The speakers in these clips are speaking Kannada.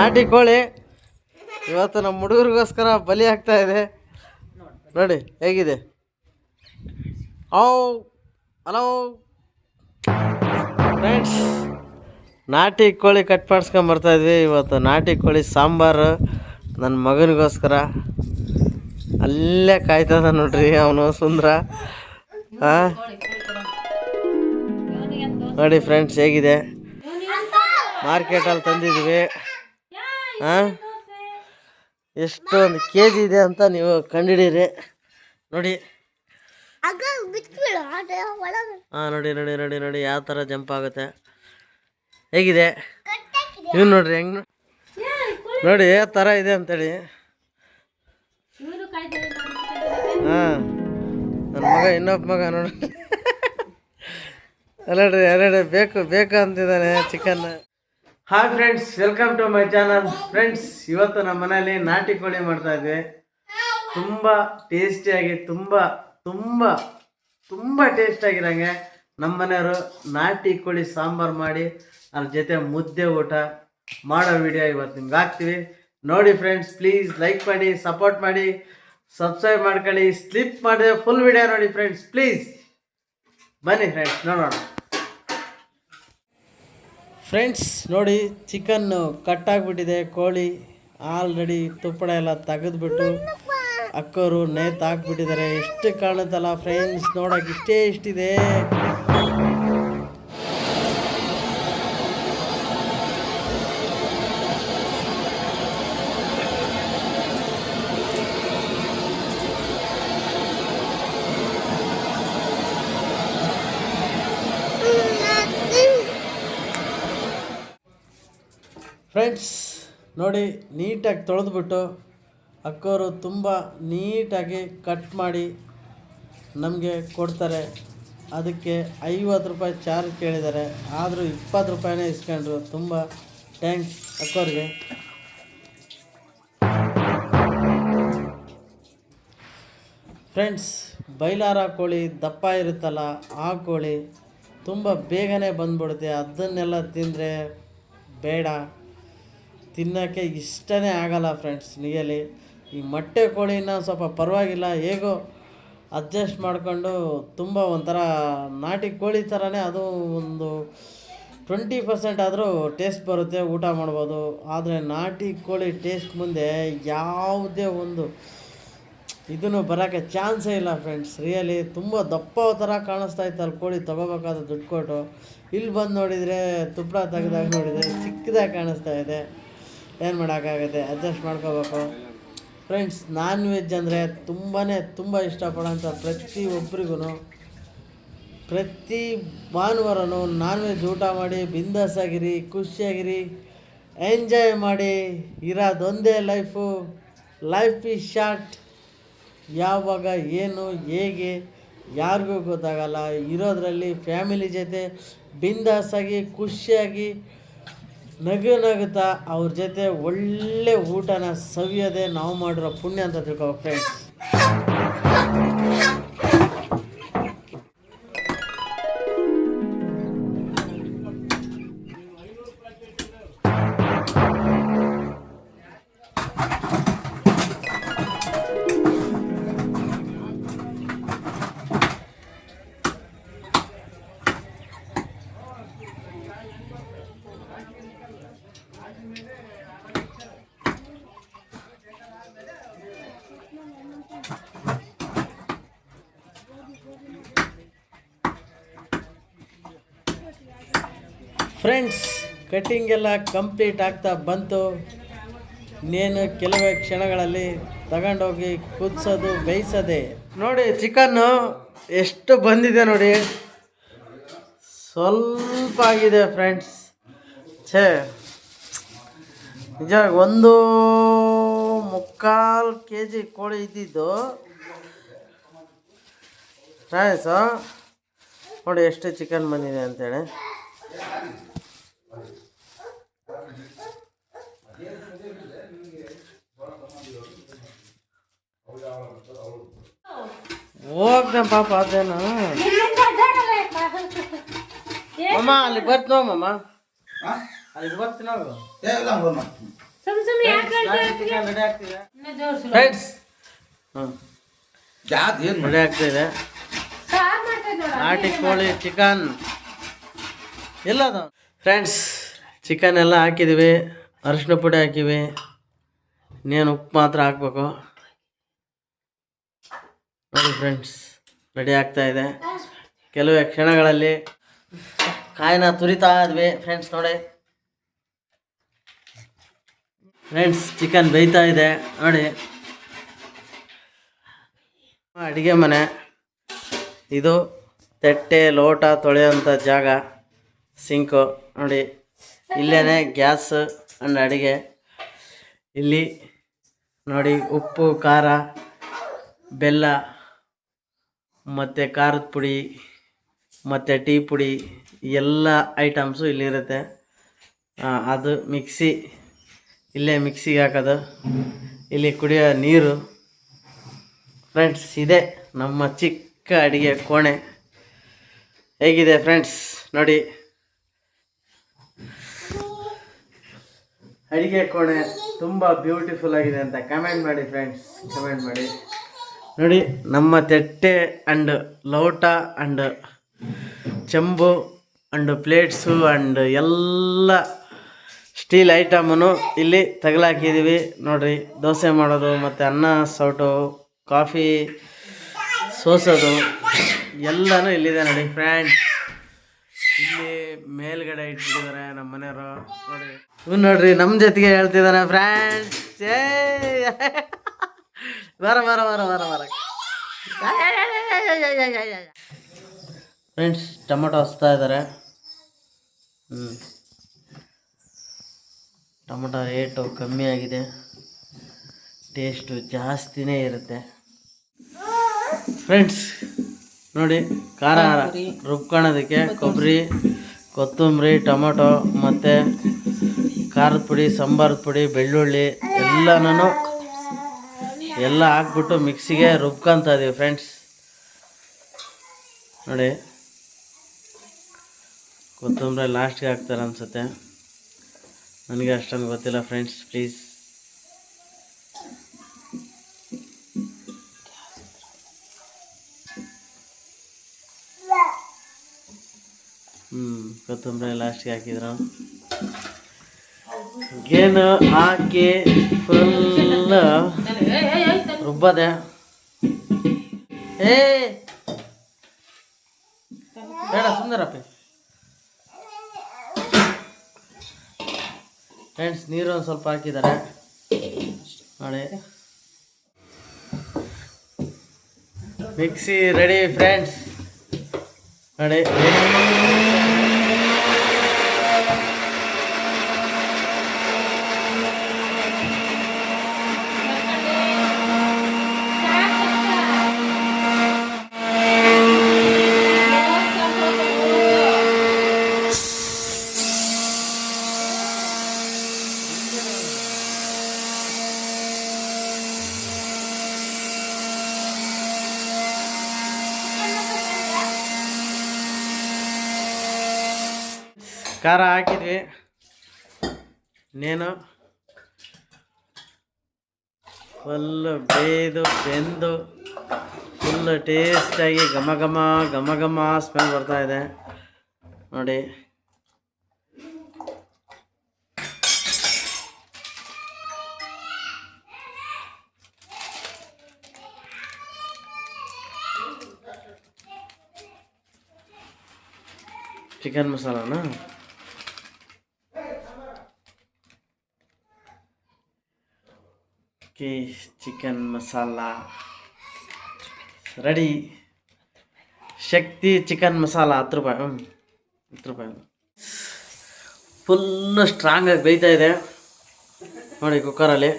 ನಾಟಿ ಕೋಳಿ ಇವತ್ತು ನಮ್ಮ ಹುಡುಗರಿಗೋಸ್ಕರ ಬಲಿ ಆಗ್ತಾ ಇದೆ ನೋಡಿ ಹೇಗಿದೆ. ಹಲೋ ಫ್ರೆಂಡ್ಸ್, ನಾಟಿ ಕೋಳಿ ಕಟ್ ಮಾಡಿಸ್ಕೊಂಬರ್ತಾಯಿದ್ವಿ. ಇವತ್ತು ನಾಟಿ ಕೋಳಿ ಸಾಂಬಾರು ನನ್ನ ಮಗನಿಗೋಸ್ಕರ. ಅಲ್ಲೇ ಕಾಯ್ತದ ನೋಡ್ರಿ ಅವನು ಸುಂದ್ರ. ನೋಡಿ ಫ್ರೆಂಡ್ಸ್ ಹೇಗಿದೆ. ಮಾರ್ಕೆಟಲ್ಲಿ ತಂದಿದ್ವಿ. ಎಷ್ಟು ಒಂದು ಕೆ ಜಿ ಇದೆ ಅಂತ ನೀವು ಕಂಡುಹಿಡೀರಿ. ನೋಡಿ ನೋಡಿ ನೋಡಿ ನೋಡಿ ನೋಡಿ ಯಾವ ಥರ ಜಂಪ್ ಆಗುತ್ತೆ. ಹೇಗಿದೆ ನೀವು ನೋಡ್ರಿ, ಹೆಂಗೆ ನೋಡಿ ಯಾವ ಥರ ಇದೆ ಅಂತೇಳಿ. ನನ್ನ ಮಗ ಇನ್ನೊಬ್ಬ ಮಗ ನೋಡಿ ಅಲ್ಲಡ್ರಿ ಬೇಕು ಅಂತಿದ್ದಾನೆ chicken. Hi friends, welcome to my channel. Friends, ಇವತ್ತು ನಮ್ಮ ಮನೆಯಲ್ಲಿ ನಾಟಿ ಕೋಳಿ ಮಾಡ್ತಾ ಇದ್ವಿ. ತುಂಬ ಟೇಸ್ಟಿಯಾಗಿ ತುಂಬ ಟೇಸ್ಟಾಗಿರಂಗೆ ನಮ್ಮ ಮನೆಯವರು ನಾಟಿ ಕೋಳಿ ಸಾಂಬಾರು ಮಾಡಿ ಅದ್ರ ಜೊತೆ ಮುದ್ದೆ ಊಟ ಮಾಡೋ ವಿಡಿಯೋ ಇವತ್ತು ನಿಮ್ಗೆ ಹಾಕ್ತೀವಿ. ನೋಡಿ ಫ್ರೆಂಡ್ಸ್, ಪ್ಲೀಸ್ ಲೈಕ್ ಮಾಡಿ, ಸಪೋರ್ಟ್ ಮಾಡಿ, ಸಬ್ಸ್ಕ್ರೈಬ್ ಮಾಡ್ಕೊಳ್ಳಿ. ಸ್ಲಿಪ್ ಮಾಡಿದೆ ಫುಲ್ ವಿಡಿಯೋ ನೋಡಿ ಫ್ರೆಂಡ್ಸ್, ಪ್ಲೀಸ್ ಬನ್ನಿ ಫ್ರೆಂಡ್ಸ್ ನೋಡೋಣ. ಫ್ರೆಂಡ್ಸ್ ನೋಡಿ, ಚಿಕನ್ನು ಕಟ್ಟಾಗ್ಬಿಟ್ಟಿದೆ. ಕೋಳಿ ಆಲ್ರೆಡಿ ತುಪ್ಪಡ ಎಲ್ಲ ತೆಗೆದ್ಬಿಟ್ಟು ಅಕ್ಕೋರು ನೇತು ಹಾಕ್ಬಿಟ್ಟಿದ್ದಾರೆ. ಎಷ್ಟು ಕಾಣುತ್ತಲ್ಲ ಫ್ರೆಂಡ್ಸ್, ನೋಡೋಕೆ ಇಷ್ಟಿದೆ. ಫ್ರೆಂಡ್ಸ್ ನೋಡಿ, ನೀಟಾಗಿ ತೊಳೆದ್ಬಿಟ್ಟು ಅಕ್ಕೋರು ತುಂಬ ನೀಟಾಗಿ ಕಟ್ ಮಾಡಿ ನಮಗೆ ಕೊಡ್ತಾರೆ. ಅದಕ್ಕೆ 50 ರೂಪಾಯಿ ಚಾರ್ಜ್ ಕೇಳಿದ್ದಾರೆ, ಆದರೂ 20 ರೂಪಾಯಿನೇ ಇಸ್ಕೊಂಡ್ರು. ತುಂಬ ಥ್ಯಾಂಕ್ಸ್ ಅಕ್ಕೋರಿಗೆ. ಫ್ರೆಂಡ್ಸ್, ಬೈಲಾರ ಕೋಳಿ ದಪ್ಪ ಇರುತ್ತಲ್ಲ, ಆ ಕೋಳಿ ತುಂಬ ಬೇಗನೆ ಬಂದ್ಬಿಡುತ್ತೆ. ಅದನ್ನೆಲ್ಲ ತಿಂದರೆ ಬೇಡ, ತಿನ್ನೋಕ್ಕೆ ಇಷ್ಟನೇ ಆಗಲ್ಲ ಫ್ರೆಂಡ್ಸ್. ನಿಯಲಿ ಈ ಮೊಟ್ಟೆ ಕೋಳಿನ ಸ್ವಲ್ಪ ಪರವಾಗಿಲ್ಲ, ಹೇಗೋ ಅಡ್ಜಸ್ಟ್ ಮಾಡಿಕೊಂಡು ತುಂಬ ಒಂಥರ ನಾಟಿ ಕೋಳಿ ಥರನೇ ಅದು ಒಂದು 20% ಆದರೂ ಟೇಸ್ಟ್ ಬರುತ್ತೆ, ಊಟ ಮಾಡ್ಬೋದು. ಆದರೆ ನಾಟಿ ಕೋಳಿ ಟೇಸ್ಟ್ ಮುಂದೆ ಯಾವುದೇ ಒಂದು ಇದನ್ನು ಬರೋಕ್ಕೆ ಚಾನ್ಸೇ ಇಲ್ಲ ಫ್ರೆಂಡ್ಸ್. ರಿಯಲಿ ತುಂಬ ದಪ್ಪ ಥರ ಕಾಣಿಸ್ತಾ ಇತ್ತಲ್ಲಿ ಕೋಳಿ ತೊಗೋಬೇಕಾದ್ರೆ ದುಡ್ಡು ಕೊಟ್ಟು. ಇಲ್ಲಿ ಬಂದು ನೋಡಿದರೆ ತುಪ್ಪಡ ತೆಗೆದಾಗ ನೋಡಿದರೆ ಚಿಕ್ಕದಾಗಿ ಕಾಣಿಸ್ತಾ ಇದೆ. ಏನು ಮಾಡೋಕ್ಕಾಗುತ್ತೆ, ಅಡ್ಜಸ್ಟ್ ಮಾಡ್ಕೋಬೇಕು ಫ್ರೆಂಡ್ಸ್. ನಾನ್ ವೆಜ್ ಅಂದರೆ ತುಂಬ ಇಷ್ಟಪಡೋಂಥ ಪ್ರತಿಯೊಬ್ಬರಿಗೂ ಪ್ರತಿ ಭಾನುವಾರನೂ ನಾನ್ ವೆಜ್ ಊಟ ಮಾಡಿ ಬಿಂದಾಸಾಗಿರಿ, ಖುಷಿಯಾಗಿರಿ, ಎಂಜಾಯ್ ಮಾಡಿ. ಇರೋದೊಂದೇ ಲೈಫು. Life is short. ಯಾವಾಗ ಏನು ಹೇಗೆ ಯಾರಿಗೂ ಗೊತ್ತಾಗಲ್ಲ. ಇರೋದ್ರಲ್ಲಿ ಫ್ಯಾಮಿಲಿ ಜೊತೆ ಬಿಂದಾಸಾಗಿ ಖುಷಿಯಾಗಿ ನಗುತ್ತಾ ಅವ್ರ ಜೊತೆ ಒಳ್ಳೆ ಊಟನ ಸವಿಯೋದೇ ನಾವು ಮಾಡಿರೋ ಪುಣ್ಯ ಅಂತ ತಿಳ್ಕೊ ಫ್ರೆಂಡ್ಸ್. ಫ್ರೆಂಡ್ಸ್, ಕಟ್ಟಿಂಗ್ ಎಲ್ಲ ಕಂಪ್ಲೀಟ್ ಆಗ್ತಾ ಬಂತು. ಇನ್ನೇನು ಕೆಲವೇ ಕ್ಷಣಗಳಲ್ಲಿ ತಗೊಂಡೋಗಿ ಕುದಿಸೋದು, ಬೇಯಿಸೋದೆ. ನೋಡಿ ಚಿಕನ್ನು ಎಷ್ಟು ಬಂದಿದೆ ನೋಡಿ, ಸ್ವಲ್ಪ ಆಗಿದೆ ಫ್ರೆಂಡ್ಸ್. ನಿಜ 1.25 kg ಕೋಳಿ ಇದ್ದಿದ್ದು ಫ್ರೆಂಡ್ಸು. ನೋಡಿ ಎಷ್ಟು ಚಿಕನ್ ಬಂದಿದೆ ಅಂತೇಳಿ. ಹೋಗ್ದೆ ಪಾಪ ಅದೇನು ಅಮ್ಮ ಅಲ್ಲಿ ಬರ್ತೀನೋ ಅಮ್ಮ ಅಲ್ಲಿ ಬರ್ತೀನೋ ರೆಡಿ ಆಗ್ತಿದೆ ಫ್ರೆಂಡ್ಸ್. ರೆಡಿ ಆಗ್ತಿದೆ ನಾಟಿ ಕೋಳಿ ಚಿಕನ್ ಎಲ್ಲದ ಫ್ರೆಂಡ್ಸ್. ಚಿಕನ್ ಎಲ್ಲ ಹಾಕಿದ್ದೀವಿ, ಅರಿಶಿನ ಪುಡಿ ಹಾಕಿವಿ, ಇನ್ನೇನು ಉಪ್ಪು ಮಾತ್ರ ಹಾಕ್ಬೇಕು ನೋಡಿ ಫ್ರೆಂಡ್ಸ್. ರೆಡಿ ಆಗ್ತಾ ಇದೆ. ಕೆಲವೇ ಕ್ಷಣಗಳಲ್ಲಿ ಕಾಯಿನ ತುರಿತಾ ಇದ್ವಿ ಫ್ರೆಂಡ್ಸ್. ನೋಡಿ ಫ್ರೆಂಡ್ಸ್, ಚಿಕನ್ ಬೇಯ್ತಾ ಇದೆ ನೋಡಿ. ಅಡುಗೆ ಮನೆ ಇದು. ತಟ್ಟೆ ಲೋಟ ತೊಳೆಯೋಂಥ ಜಾಗ, ಸಿಂಕು ನೋಡಿ. ಇಲ್ಲೇ ಗ್ಯಾಸ್ ಅಂಡ್ ಅಡುಗೆ. ಇಲ್ಲಿ ನೋಡಿ ಉಪ್ಪು, ಖಾರ, ಬೆಲ್ಲ ಮತ್ತು ಖಾರದ ಪುಡಿ ಮತ್ತು ಟೀ ಪುಡಿ ಎಲ್ಲ ಐಟಮ್ಸು ಇಲ್ಲಿರುತ್ತೆ. ಅದು ಮಿಕ್ಸಿ, ಇಲ್ಲೇ ಮಿಕ್ಸಿಗೆ ಹಾಕೋದು. ಇಲ್ಲಿ ಕುಡಿಯೋ ನೀರು ಫ್ರೆಂಡ್ಸ್. ಇದೆ ನಮ್ಮ ಚಿಕ್ಕ ಅಡುಗೆ ಕೋಣೆ. ಹೇಗಿದೆ ಫ್ರೆಂಡ್ಸ್ ನೋಡಿ. ಅಡುಗೆ ಕೋಣೆ ತುಂಬ ಬ್ಯೂಟಿಫುಲ್ ಆಗಿದೆ ಅಂತ ಕಮೆಂಟ್ ಮಾಡಿ ಫ್ರೆಂಡ್ಸ್, ಕಮೆಂಟ್ ಮಾಡಿ ನೋಡಿ. ನಮ್ಮ ತಟ್ಟೆ ಅಂಡ್ ಲೋಟ ಅಂಡ್ ಚೆಂಬು ಅಂಡ್ ಪ್ಲೇಟ್ಸು ಅಂಡ್ ಎಲ್ಲ ಸ್ಟೀಲ್ ಐಟಮನ್ನು ಇಲ್ಲಿ ತಗಲಾಕಿದ್ದೀವಿ ನೋಡಿರಿ. ದೋಸೆ ಮಾಡೋದು ಮತ್ತು ಅನ್ನ ಸೌಟು, ಕಾಫಿ ಸೋಸೋದು ಎಲ್ಲನೂ ಇಲ್ಲಿದೆ ನೋಡಿ ಫ್ರೆಂಡ್ಸ್. ಇಲ್ಲಿ ಮೇಲ್ಗಡೆ ಇಟ್ಬಿಟ್ಟಿದ್ದಾರೆ ನಮ್ಮ ಮನೆಯವರು ನೋಡಿ. ನೋಡ್ರಿ ನಮ್ಮ ಜೊತೆಗೆ ಹೇಳ್ತಿದ್ದಾನೆ ಫ್ರೆಂಡ್ಸ್. ಬರ ಬರ ಬರ ಬರ ಬರ ಫ್ರೆಂಡ್ಸ್. ಟೊಮೊಟೊ ಹಚ್ತಾ ಇದ್ದಾರೆ. ಟೊಮೊಟೊ ರೇಟು ಕಮ್ಮಿ ಆಗಿದೆ, ಟೇಸ್ಟು ಜಾಸ್ತಿನೇ ಇರುತ್ತೆ ಫ್ರೆಂಡ್ಸ್. ನೋಡಿ, ಖಾರ ರುಬ್ಕೊಳ್ಳೋದಕ್ಕೆ ಕೊಬ್ಬರಿ, ಕೊತ್ತಂಬರಿ, ಟೊಮೊಟೊ ಮತ್ತು ಖಾರದ ಪುಡಿ, ಸಾಂಬಾರದ ಪುಡಿ, ಬೆಳ್ಳುಳ್ಳಿ ಎಲ್ಲ ಹಾಕ್ಬಿಟ್ಟು ಮಿಕ್ಸಿಗೆ ರುಬ್ಕೊತಾ ಇದೀವಿ ಫ್ರೆಂಡ್ಸ್. ನೋಡಿ, ಕೊತ್ತಂಬರಿ ಲಾಸ್ಟ್ಗೆ ಹಾಕ್ತಾರೆ ಅನಿಸುತ್ತೆ, ನನಗೆ ಅಷ್ಟೊಂದು ಗೊತ್ತಿಲ್ಲ ಫ್ರೆಂಡ್ಸ್. ಪ್ಲೀಸ್ ಕೊತ್ತಂಬರಿ ಲಾಸ್ಟ್ಗೆ ಹಾಕಿದ್ರು. ಏನು ಹಾಕಿ ಫುಲ್ ರುಬ್ಬದೆ. ಬೇಡ ಸುಂದರಪ್ಪ ಫ್ರೆಂಡ್ಸ್. ನೀರು ಒಂದು ಸ್ವಲ್ಪ ಹಾಕಿದ್ದಾರೆ ನೋಡಿ. ಮಿಕ್ಸಿ ರೆಡಿ ಫ್ರೆಂಡ್ಸ್ ನೋಡಿ. ಖಾರ ಹಾಕಿದ್ವಿ, ಇನ್ನೇನು ಫುಲ್ಲು ಬೆಂದು ಫುಲ್ಲು ಟೇಸ್ಟಾಗಿ ಘಮ ಘಮ ಘಮ ಘಮ ಸ್ಮೆಲ್ ಬರ್ತಾ ಇದೆ ನೋಡಿ. ಚಿಕನ್ ಮಸಾಲಾನ chicken masala ready. Shakti chicken masala 10 ರೂಪಾಯಿ. 10 ರೂಪಾಯಿ. ಫುಲ್ಲು ಸ್ಟ್ರಾಂಗಾಗಿ ಬೇಯ್ತಾ ಇದೆ ನೋಡಿ ಕುಕ್ಕರಲ್ಲಿ.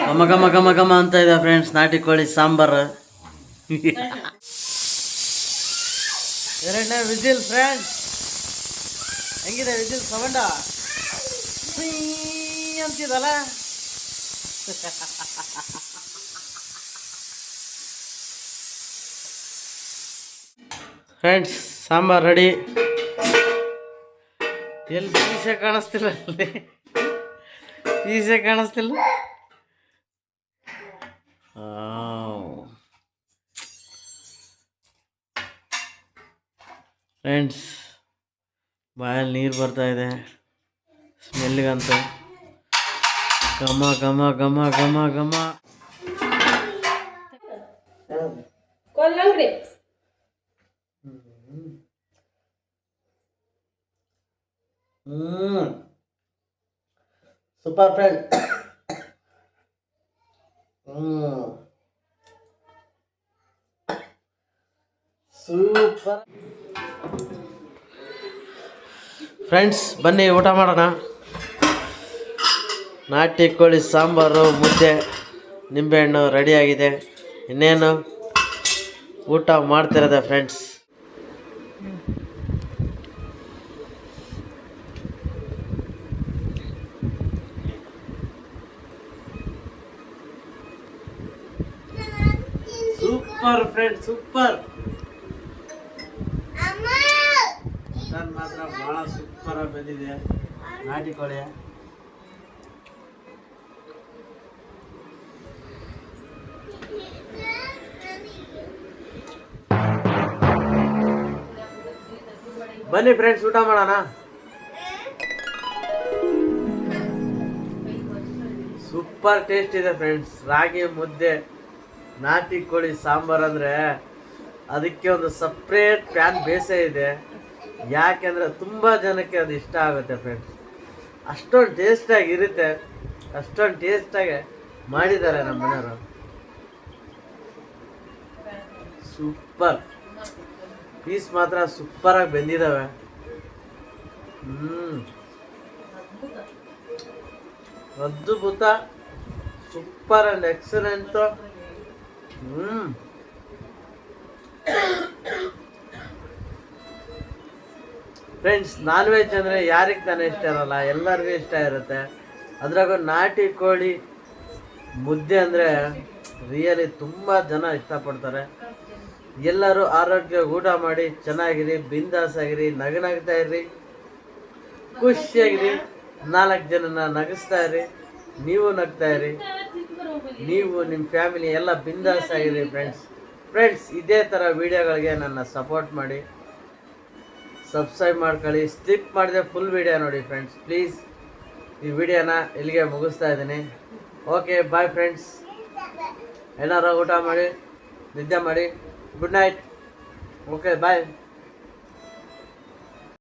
ಘಮ ಘಮ ಘಮ ಘಮ ಅಂತ ಇದೆ ಫ್ರೆಂಡ್ಸ್. ನಾಟಿ ಕೋಳಿ ಸಾಂಬಾರು. ಎರಡನೇ ವಿಜಿಲ್ ಫ್ರೆಂಡ್ಸ್. ಹೆಂಗಿದೆ ವಿಜಿಲ್ ಸೌಂಡ? ಅಂತಿದಲ್ಲ. Friends, sambar ready. ಎಲ್ಲಿ ಪೀಸೆ ಕಾಣಿಸ್ತಿಲ್ಲ, ಅಲ್ಲಿ ಪೀಸೆ ಕಾಣಿಸ್ತಿಲ್ಲ. ಫ್ರೆಂಡ್ಸ್, ಬಾಯಲ್ಲಿ ನೀರು ಬರ್ತಾ ಇದೆ ಸ್ಮೆಲ್ಗಂತೂ. ಘಮ ಘಮ ಘಮ ಘಮ ಘಮ. ಕೊಲ್ಲಂಗಡಿ ಸೂಪರ್ ಫ್ರೆಂಡ್. ಸೂಪರ್ ಫ್ರೆಂಡ್ಸ್, ಬನ್ನಿ ಊಟ ಮಾಡೋಣ. ನಾಟಿ ಕೋಳಿ ಸಾಂಬಾರು, ಮುದ್ದೆ, ನಿಂಬೆಹಣ್ಣು ರೆಡಿಯಾಗಿದೆ. ಇನ್ನೇನು ಊಟ ಮಾಡ್ತಿರೋದೆ friends. Super friend, super. Mutton ಮಾತ್ರ ಭಾಳ ಸೂಪರಾಗಿ ಬಂದಿದೆ, ನಾಟಿ ಕೋಳಿ. ಬನ್ನಿ ಫ್ರೆಂಡ್ಸ್, ಊಟ ಮಾಡೋಣ. ಸೂಪರ್ ಟೇಸ್ಟ್ ಇದೆ ಫ್ರೆಂಡ್ಸ್. ರಾಗಿ ಮುದ್ದೆ, ನಾಟಿ ಕೋಳಿ ಸಾಂಬಾರು ಅಂದರೆ ಅದಕ್ಕೆ ಒಂದು ಸಪ್ರೇಟ್ ಪ್ಯಾನ್ ಬೇಸೇ ಇದೆ. ಯಾಕೆಂದರೆ ತುಂಬ ಜನಕ್ಕೆ ಅದು ಇಷ್ಟ ಆಗುತ್ತೆ ಫ್ರೆಂಡ್ಸ್. ಅಷ್ಟೊಂದು ಟೇಸ್ಟಾಗಿ ಇರುತ್ತೆ, ಅಷ್ಟೊಂದು ಟೇಸ್ಟಾಗಿ ಮಾಡಿದ್ದಾರೆ ನಮ್ಮ ಮನೆಯವರು. ಸೂಪರ್ ಪೀಸ್ ಮಾತ್ರ ಸೂಪರಾಗಿ ಬೆಂದಿದ್ದಾವೆ. ಅದ್ಭುತ, super and excellent. Friends, non veg ಅಂದರೆ ಯಾರಿಗೆ ತಾನೇ ಇಷ್ಟ ಇರಲ್ಲ, ಎಲ್ಲರಿಗೂ ಇಷ್ಟ ಇರುತ್ತೆ. ಅದ್ರಾಗ ನಾಟಿ ಕೋಳಿ ಮುದ್ದೆ ಅಂದರೆ ರಿಯಲಿ ತುಂಬ ಜನ ಇಷ್ಟಪಡ್ತಾರೆ. ಎಲ್ಲರೂ ಆರೋಗ್ಯ ಊಟ ಮಾಡಿ ಚೆನ್ನಾಗಿರಿ, ಬಿಂದಾಸ್ ಆಗಿರಿ, ನಗನಗ್ತಾ ಇರ್ರಿ, ಖುಷಿಯಾಗಿರಿ, 4 ಜನನ ನಗಿಸ್ತಾ ಇರಿ, ನೀವು ನಗ್ತಾ ಇರಿ, ನೀವು ನಿಮ್ಮ ಫ್ಯಾಮಿಲಿ ಎಲ್ಲ ಬಿಂದಾಸ್ ಆಗಿರಿ ಫ್ರೆಂಡ್ಸ್. ಇದೇ ಥರ ವೀಡಿಯೋಗಳಿಗೆ ನನ್ನ ಸಪೋರ್ಟ್ ಮಾಡಿ, ಸಬ್ಸ್ಕ್ರೈಬ್ ಮಾಡ್ಕೊಳ್ಳಿ. ಸ್ಕಿಪ್ ಮಾಡಿದೆ ಫುಲ್ ವೀಡಿಯೋ ನೋಡಿ ಫ್ರೆಂಡ್ಸ್. ಪ್ಲೀಸ್ ಈ ವಿಡಿಯೋನ ಇಲ್ಲಿಗೆ ಮುಗಿಸ್ತಾ ಇದ್ದೀನಿ. Okay, bye friends. ಏನಾರು ಊಟ ಮಾಡಿ, ನಿದ್ದೆ ಮಾಡಿ. Good night. ಓಕೆ, ಬಾಯ್.